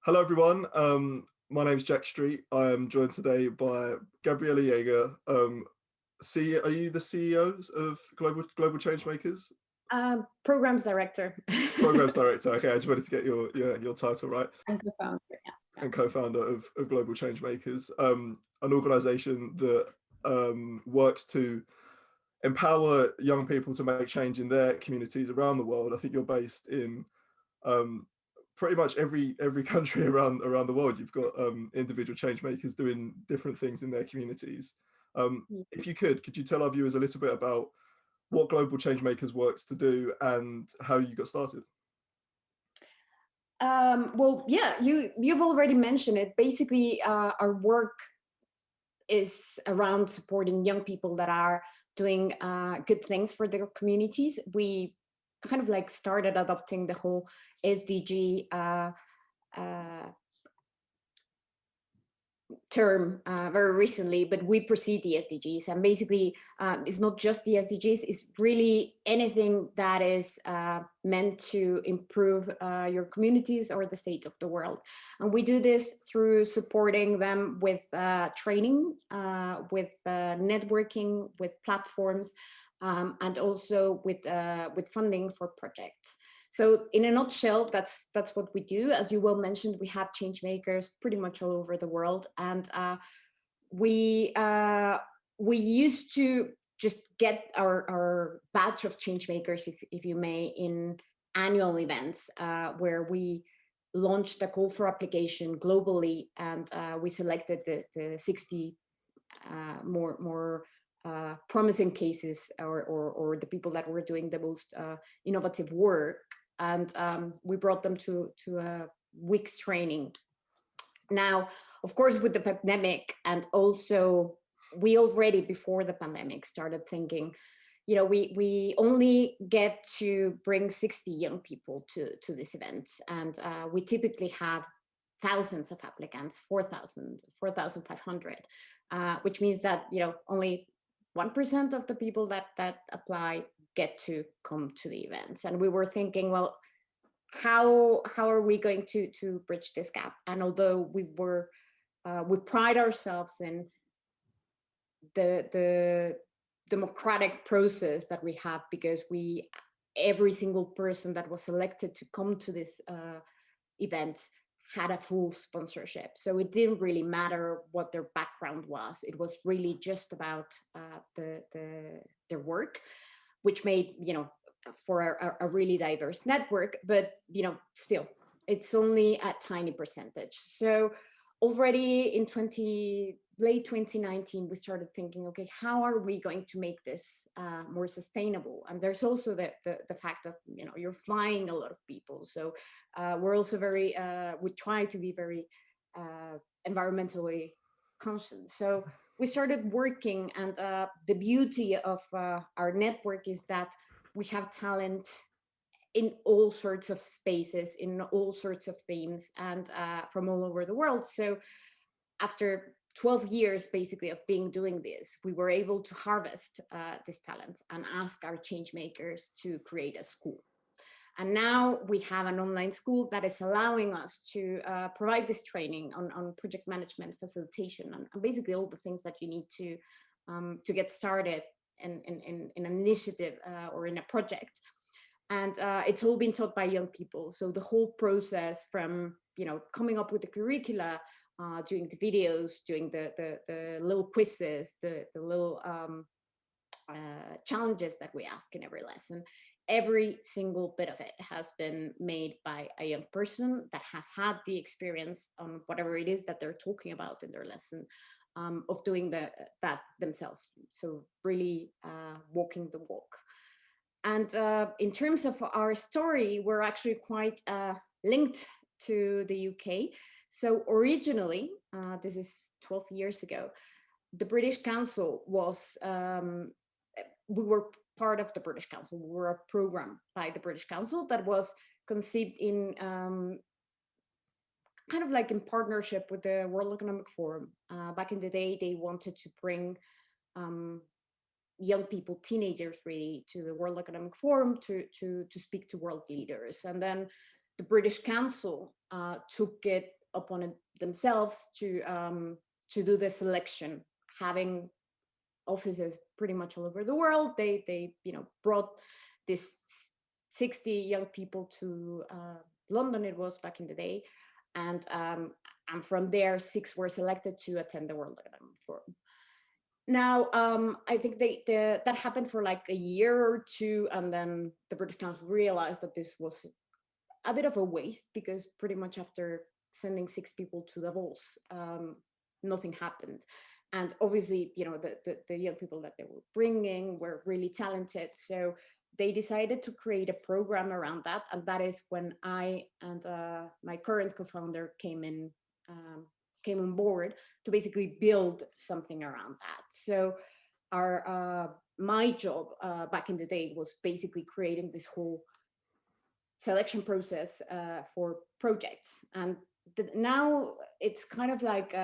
Hello, everyone. My name's Jack Street. I am joined today by Gabriela Jaeger. Are you the CEOs of Global Changemakers? Programs director. Programs director. Okay, I just wanted to get your title right. And co-founder, yeah. And co-founder of Global Changemakers, an organization that works to empower young people to make change in their communities around the world. I think you're based in um, pretty much every country around the world. You've got individual change makers doing different things in their communities. If you could you tell our viewers a little bit about what Global Change Makers works to do and how you got started? Well, yeah, you've already mentioned it. Basically, our work is around supporting young people that are doing good things for their communities. We kind of like started adopting the whole SDG uh, term very recently, but we precede the SDGs. And basically, it's not just the SDGs, it's really anything that is meant to improve your communities or the state of the world. And we do this through supporting them with training, with networking, with platforms, and also with funding for projects. So in a nutshell, that's what we do. As you well mentioned, we have change makers pretty much all over the world. And we used to just get our batch of change makers, if you may, in annual events where we launched a call for application globally, and we selected the 60 more promising cases or the people that were doing the most innovative work, and we brought them to a week's training. Now, of course, with the pandemic, and also we already before the pandemic started thinking, we only get to bring 60 young people to this event, and we typically have thousands of applicants, 4,500, which means that only 1% of the people that apply get to come to the events. And we were thinking, well, how are we going to bridge this gap? And although we pride ourselves in the democratic process that we have, because every single person that was selected to come to this event had a full sponsorship. So it didn't really matter what their background was. It was really just about their work, which made, for a really diverse network, but, still, it's only a tiny percentage. So already in late 2019, we started thinking, okay, how are we going to make this more sustainable? And there's also the fact of, you're flying a lot of people. So we're also we try to be very environmentally conscious. So we started working, and the beauty of our network is that we have talent in all sorts of spaces, in all sorts of themes, and from all over the world. So after 12 years basically of doing this, we were able to harvest this talent and ask our change makers to create a school. And now we have an online school that is allowing us to provide this training on project management, facilitation, and basically all the things that you need to get started in an initiative or in a project. And it's all been taught by young people. So the whole process from coming up with the curricula, doing the videos, doing the little quizzes, the little challenges that we ask in every lesson, every single bit of it has been made by a young person that has had the experience on whatever it is that they're talking about in their lesson, of doing that themselves. So really walking the walk. And in terms of our story, we're actually quite linked to the UK. So originally, this is 12 years ago, the British Council was, we were part of the British Council. We were a program by the British Council that was conceived in kind of like in partnership with the World Economic Forum. Back in the day, they wanted to bring young people, teenagers really, to the World Economic Forum to speak to world leaders. And then the British Council took it upon it themselves to do the selection, having offices pretty much all over the world. They brought this 60 young people to London, it was back in the day, and from there 6 were selected to attend the World Economic Forum. Now, I think that happened for like a year or two, and then the British Council realized that this was a bit of a waste, because pretty much after sending 6 people to Davos, nothing happened. And obviously, the young people that they were bringing were really talented. So they decided to create a program around that. And that is when I and my current co-founder came on board to basically build something around that. So my job back in the day was basically creating this whole selection process for projects. And now it's kind of like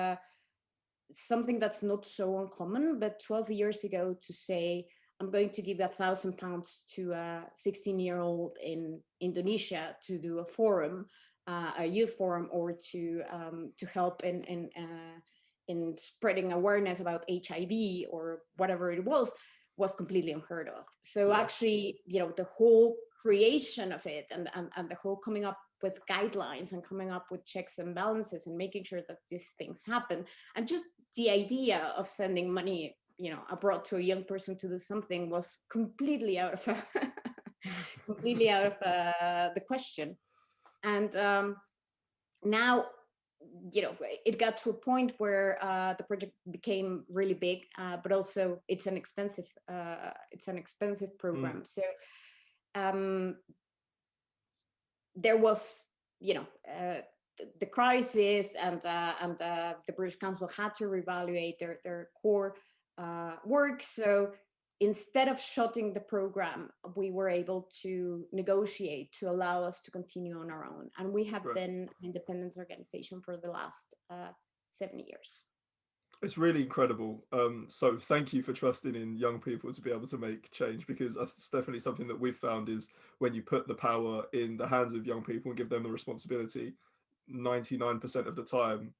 something that's not so uncommon, but 12 years ago, to say, I'm going to give £1,000 to a 16-year-old in Indonesia to do a forum, a youth forum, or to help in spreading awareness about HIV or whatever it was completely unheard of. So actually, the whole creation of it and the whole coming up with guidelines and coming up with checks and balances and making sure that these things happen, and just the idea of sending money abroad to a young person to do something was completely out of the question. And now it got to a point where the project became really big, but also it's an expensive program. So there was the crisis, and the British Council had to reevaluate their core work. So instead of shutting the program, we were able to negotiate to allow us to continue on our own. And we have been an independent organization for the last 7 years. It's really incredible. So thank you for trusting in young people to be able to make change, because that's definitely something that we've found is when you put the power in the hands of young people and give them the responsibility, 99% of the time,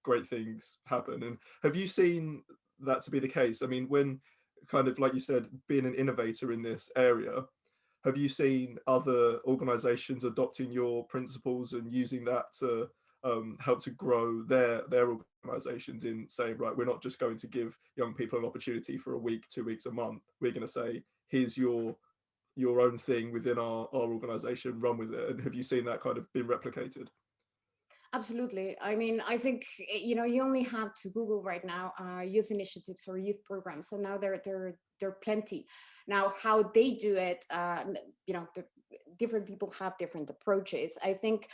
great things happen. And have you seen that to be the case? I mean, when kind of, like you said, being an innovator in this area, have you seen other organizations adopting your principles and using that to help to grow their organizations in saying, right, we're not just going to give young people an opportunity for a week, 2 weeks, a month. We're going to say, here's your own thing within our organization, run with it. And have you seen that kind of been replicated? Absolutely. I mean, I think, you only have to Google right now youth initiatives or youth programs, and now there are plenty. Now, how they do it, the different people have different approaches. I think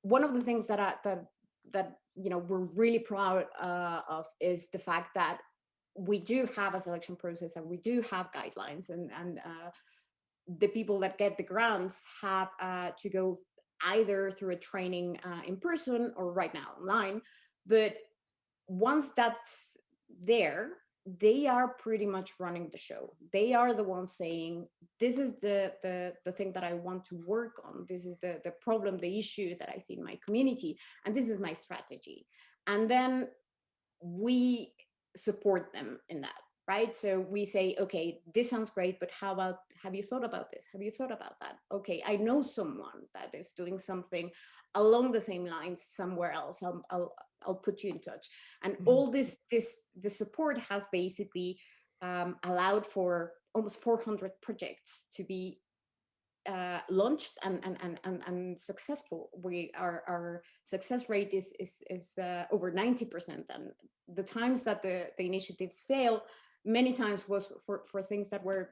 one of the things that we're really proud of is the fact that we do have a selection process, and we do have guidelines, and the people that get the grants have to go either through a training in person or right now online. But once that's there, they are pretty much running the show. They are the ones saying, this is the thing that I want to work on. This is the problem, the issue that I see in my community, and this is my strategy. And then we support them in that. Right? So we say, okay, this sounds great, but how about, have you thought about this? Have you thought about that? Okay, I know someone that is doing something along the same lines somewhere else. I'll put you in touch. And all the support has basically allowed for almost 400 projects to be launched and successful. Our success rate is over 90%. And the times that the initiatives fail, many times was for things that were,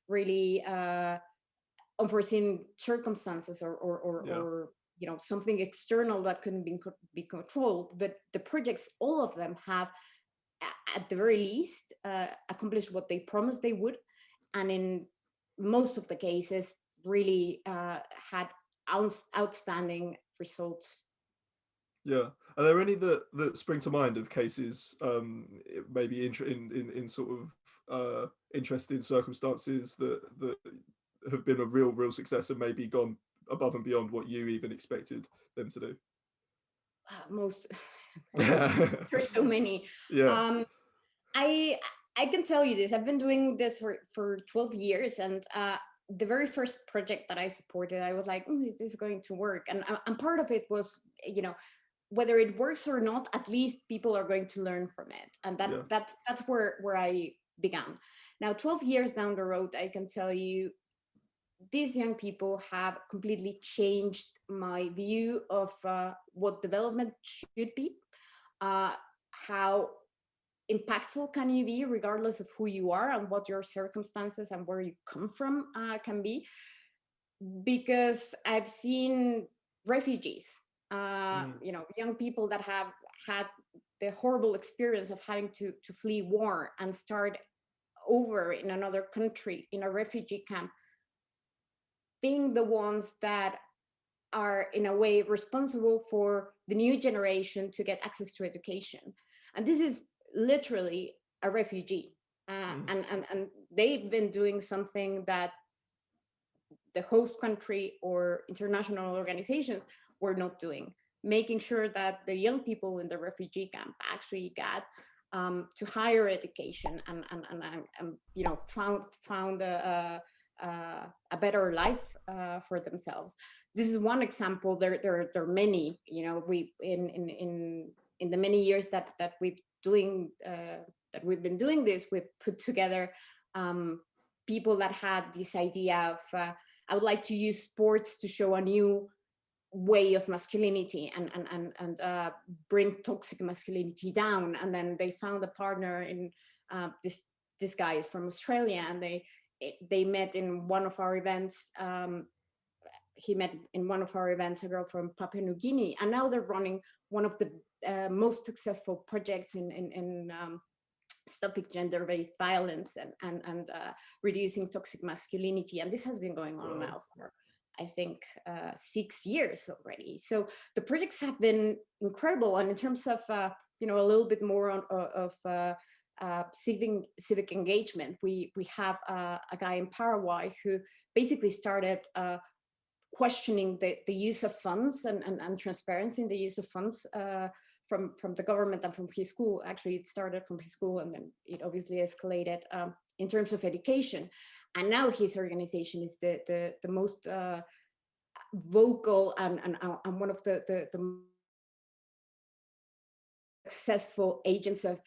really unforeseen circumstances or something external that couldn't be controlled. But the projects, all of them have, at the very least, accomplished what they promised they would, and in most of the cases, really had outstanding results. Yeah. Are there any that spring to mind of cases, maybe in sort of interesting circumstances that have been a real success and maybe gone above and beyond what you even expected them to do? Most Yeah. there's so many. um I can tell you this. I've been doing this for 12 years, and the very first project that I supported, I was like, is this going to work? And part of it was, whether it works or not, at least people are going to learn from it, and Yeah. that's where I began. Now, 12 years down the road, I can tell you these young people have completely changed my view of what development should be, how impactful can you be regardless of who you are and what your circumstances and where you come from can be. Because I've seen refugees, young people that have had the horrible experience of having to flee war and start over in another country in a refugee camp, being the ones that are in a way responsible for the new generation to get access to education. And this is literally a refugee. And they've been doing something that the host country or international organizations were not doing, making sure that the young people in the refugee camp actually got to higher education and found a better life for themselves. This is one example. There are many. We in the many years that we've been doing this, we've put together people that had this idea of I would like to use sports to show a new way of masculinity and bring toxic masculinity down. And then they found a partner in this guy is from Australia, and they met in one of our events. He met in one of our events a girl from Papua New Guinea, and now they're running one of the most successful projects in stopping gender-based violence and reducing toxic masculinity. And this has been going on now for, I think, 6 years already. So the projects have been incredible. And in terms of, a little bit more of civic engagement, we have a guy in Paraguay who basically started questioning the use of funds and transparency in the use of funds from the government and from his school. Actually, it started from his school, and then it obviously escalated in terms of education. And now his organization is the most vocal and one of the successful agents of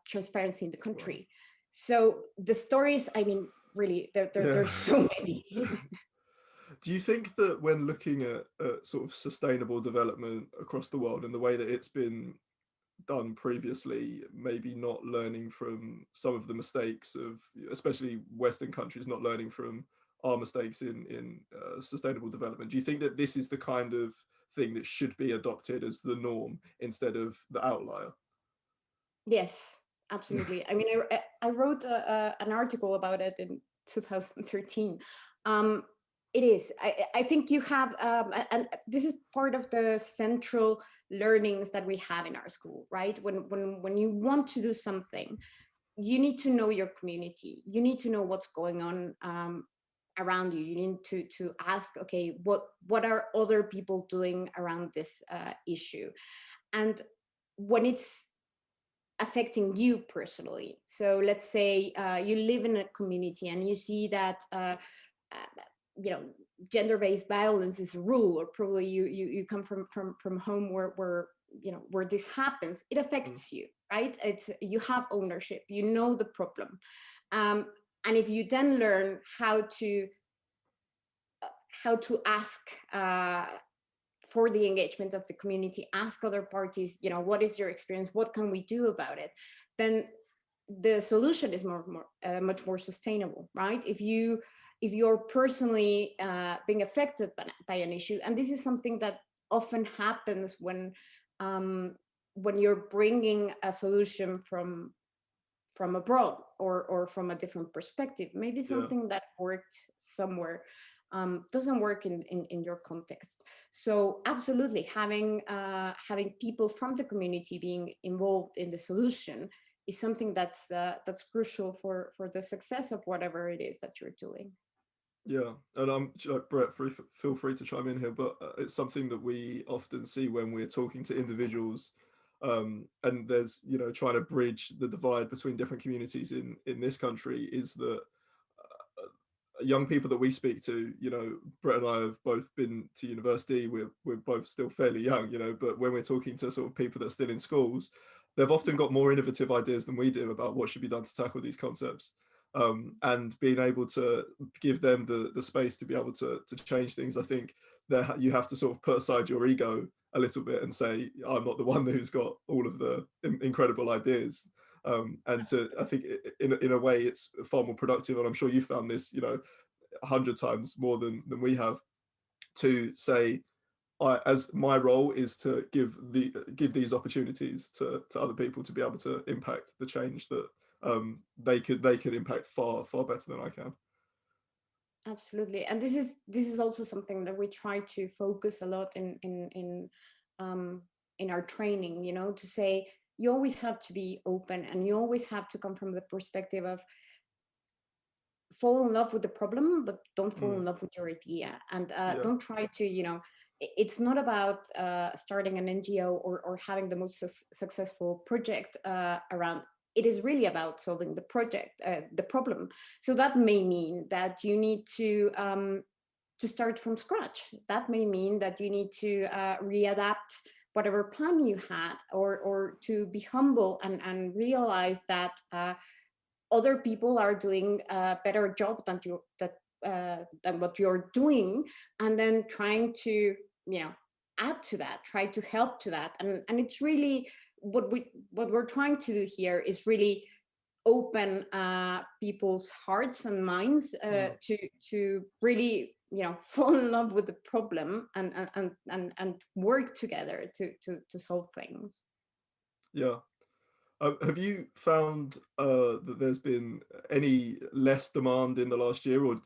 transparency in the country. So the stories, I mean, really, there's so many. Do you think that when looking at sort of sustainable development across the world and the way that it's been done previously, maybe not learning from some of the mistakes of, especially Western countries, not learning from our mistakes in sustainable development, do you think that this is the kind of thing that should be adopted as the norm instead of the outlier? Yes, absolutely. I mean, I wrote an article about it in 2013. It is. I think you have, and this is part of the central learnings that we have in our school, right? When you want to do something, you need to know your community. You need to know what's going on around you. You need to ask, okay, what are other people doing around this issue? And when it's affecting you personally, so let's say you live in a community and you see that gender-based violence is a rule, or probably you come from home where this happens, it affects you, right? You have ownership, you know the problem, and if you then learn how to ask for the engagement of the community, ask other parties, what is your experience, what can we do about it, then the solution is much more sustainable, right? If you're personally being affected by an issue, and this is something that often happens when you're bringing a solution from abroad or from a different perspective, maybe something that worked somewhere doesn't work in your context. So absolutely, having people from the community being involved in the solution is something that's crucial for the success of whatever it is that you're doing. Yeah, and I'm like Brett, feel free to chime in here, but it's something that we often see when we're talking to individuals, and there's, you know, trying to bridge the divide between different communities in this country, is that young people that we speak to, you know, Brett and I have both been to university. We're both still fairly young, you know, but when we're talking to sort of people that are still in schools, they've often got more innovative ideas than we do about what should be done to tackle these concepts. And being able to give them the space to be able to change things, I think that you have to sort of put aside your ego a little bit and say, I'm not the one who's got all of the incredible ideas. And to, I think in a way it's far more productive, and I'm sure you found this, you know, 100 times more than we have, to say, as my role is to give these opportunities to other people to be able to impact the change that they could impact far better than I can. Absolutely, and this is also something that we try to focus a lot in our training. You know, to say you always have to be open, and you always have to come from the perspective of fall in love with the problem, but don't fall in Mm, love with your idea, and yeah. don't try to, you know, it's not about starting an NGO or having the most successful project around. It is really about solving the problem. So that may mean that you need to start from scratch. That may mean that you need to readapt whatever plan you had, or to be humble and realize that other people are doing a better job than what you're doing, and then trying to, you know, add to that, try to help to that. And it's really what we're trying to do here is really open people's hearts and minds Mm, to really, you know, fall in love with the problem and work together to solve things. yeah. Have you found that there's been any less demand in the last year, or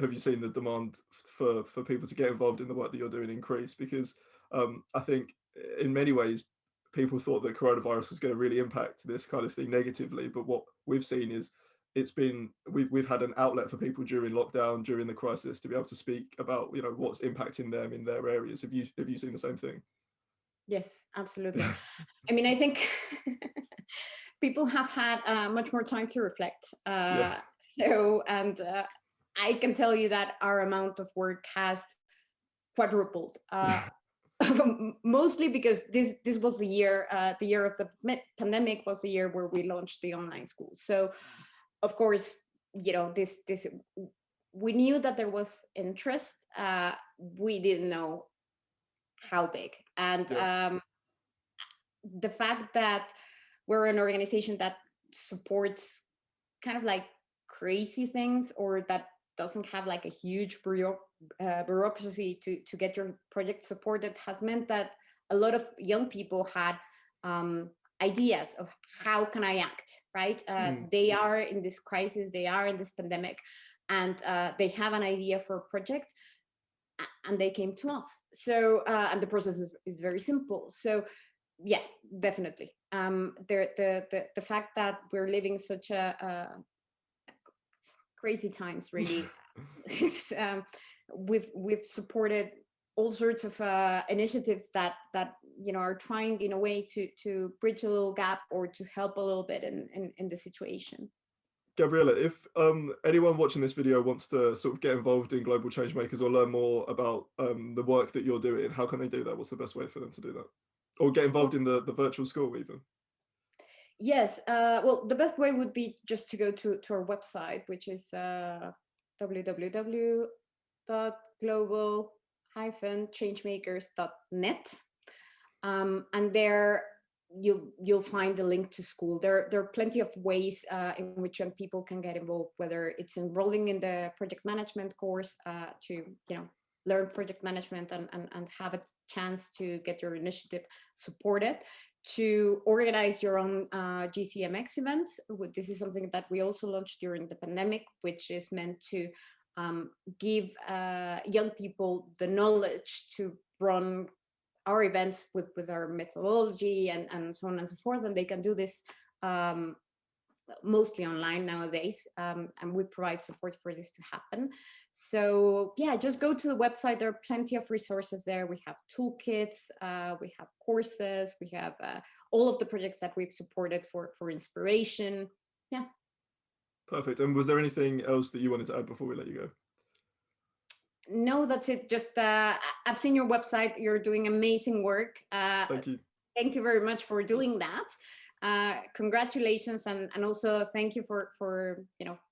have you seen the demand for people to get involved in the work that you're doing increase? Because I think in many ways people thought that coronavirus was going to really impact this kind of thing negatively, but what we've seen is we've had an outlet for people during lockdown, during the crisis, to be able to speak about, you know, what's impacting them in their areas. Have you seen the same thing? Yes, absolutely. I mean, I think people have had much more time to reflect. Yeah. And I can tell you that our amount of work has quadrupled. Mostly because this was the year of the pandemic was the year where we launched the online school. So of course, you know, this we knew that there was interest. We didn't know how big, and Yeah. the fact that we're an organization that supports kind of like crazy things, or that doesn't have like a huge bureaucracy to get your project supported, has meant that a lot of young people had ideas of how can I act, right? Mm, They are in this crisis, they are in this pandemic, and they have an idea for a project, and they came to us. So and the process is very simple. So yeah, definitely. The fact that we're living such a crazy times, really. We've supported all sorts of initiatives that you know are trying in a way to bridge a little gap, or to help a little bit in the situation. Gabriella, if anyone watching this video wants to sort of get involved in Global Changemakers or learn more about the work that you're doing, how can they do that? What's the best way for them to do that? Or get involved in the virtual school even? Yes, well, the best way would be just to go to our website, which is www.global-changemakers.net. And there you'll find the link to school. There are plenty of ways in which young people can get involved, whether it's enrolling in the project management course to, you know, learn project management and have a chance to get your initiative supported, to organize your own GCMX events. This is something that we also launched during the pandemic, which is meant to give young people the knowledge to run our events with our methodology and so on and so forth. And they can do this mostly online nowadays, and we provide support for this to happen. So yeah, just go to the website. There are plenty of resources there. We have toolkits, we have courses, we have all of the projects that we've supported for inspiration. Yeah. Perfect. And was there anything else that you wanted to add before we let you go? No, that's it. Just I've seen your website. You're doing amazing work. Thank you. Thank you very much for doing that. Congratulations, and also thank you for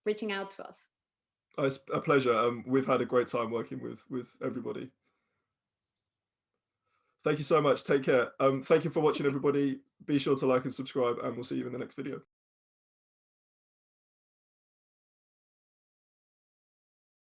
reaching out to us. It's a pleasure. We've had a great time working with everybody. Thank you so much. Take care. Thank you for watching, everybody. Be sure to like and subscribe, and we'll see you in the next video.